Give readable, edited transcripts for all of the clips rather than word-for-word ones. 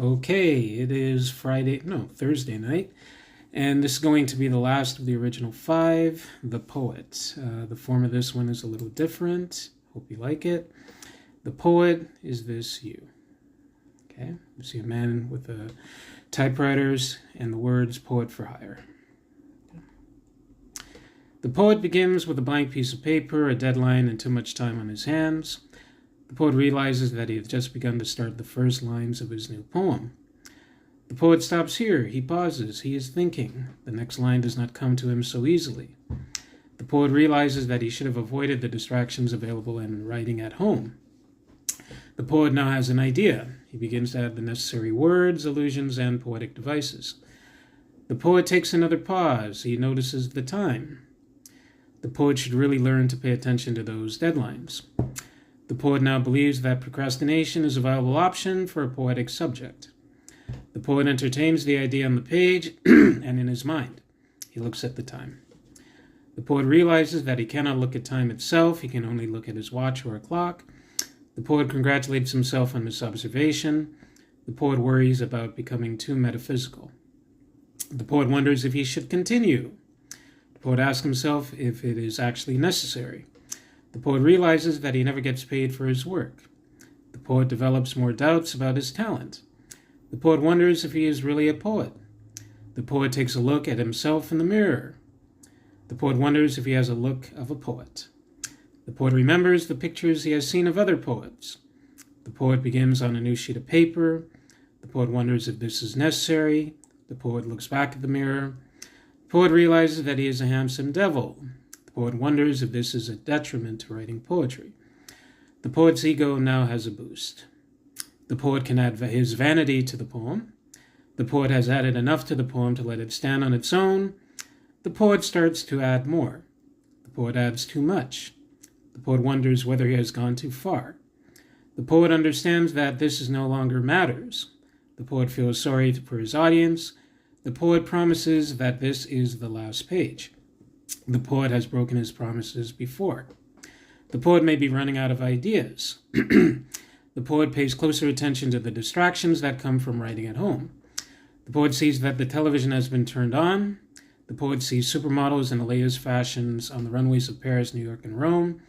Okay, it is Thursday night, and this is going to be the last of the original 5, The Poet. The form of this one is a little different. Hope you like it. The poet is this you. Okay, you see a man with typewriters and the words poet for hire. The poet begins with a blank piece of paper, a deadline, and too much time on his hands. The poet realizes that he has just begun to start the first lines of his new poem. The poet stops here. He pauses. He is thinking. The next line does not come to him so easily. The poet realizes that he should have avoided the distractions available in writing at home. The poet now has an idea. He begins to add the necessary words, allusions, and poetic devices. The poet takes another pause. He notices the time. The poet should really learn to pay attention to those deadlines. The poet now believes that procrastination is a viable option for a poetic subject. The poet entertains the idea on the page and in his mind. He looks at the time. The poet realizes that he cannot look at time itself. He can only look at his watch or a clock. The poet congratulates himself on this observation. The poet worries about becoming too metaphysical. The poet wonders if he should continue. The poet asks himself if it is actually necessary. The poet realizes that he never gets paid for his work. The poet develops more doubts about his talent. The poet wonders if he is really a poet. The poet takes a look at himself in the mirror. The poet wonders if he has a look of a poet. The poet remembers the pictures he has seen of other poets. The poet begins on a new sheet of paper. The poet wonders if this is necessary. The poet looks back at the mirror. The poet realizes that he is a handsome devil. The poet wonders if this is a detriment to writing poetry. The poet's ego now has a boost. The poet can add his vanity to the poem. The poet has added enough to the poem to let it stand on its own. The poet starts to add more. The poet adds too much. The poet wonders whether he has gone too far. The poet understands that this no longer matters. The poet feels sorry for his audience. The poet promises that this is the last page. The poet has broken his promises before. The poet may be running out of ideas. The poet pays closer attention to the distractions that come from writing at home. The poet sees that the television has been turned on. The poet sees supermodels in the latest fashions on the runways of Paris, New York, and Rome.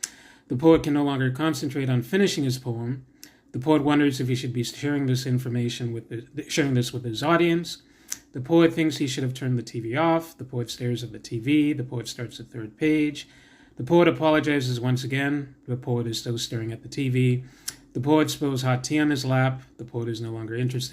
The poet can no longer concentrate on finishing his poem. The poet wonders if he should be sharing this with his audience. The poet thinks he should have turned the TV off. The poet stares at the TV. The poet starts the third page. The poet apologizes once again. The poet is still staring at the TV. The poet spills hot tea on his lap. The poet is no longer interested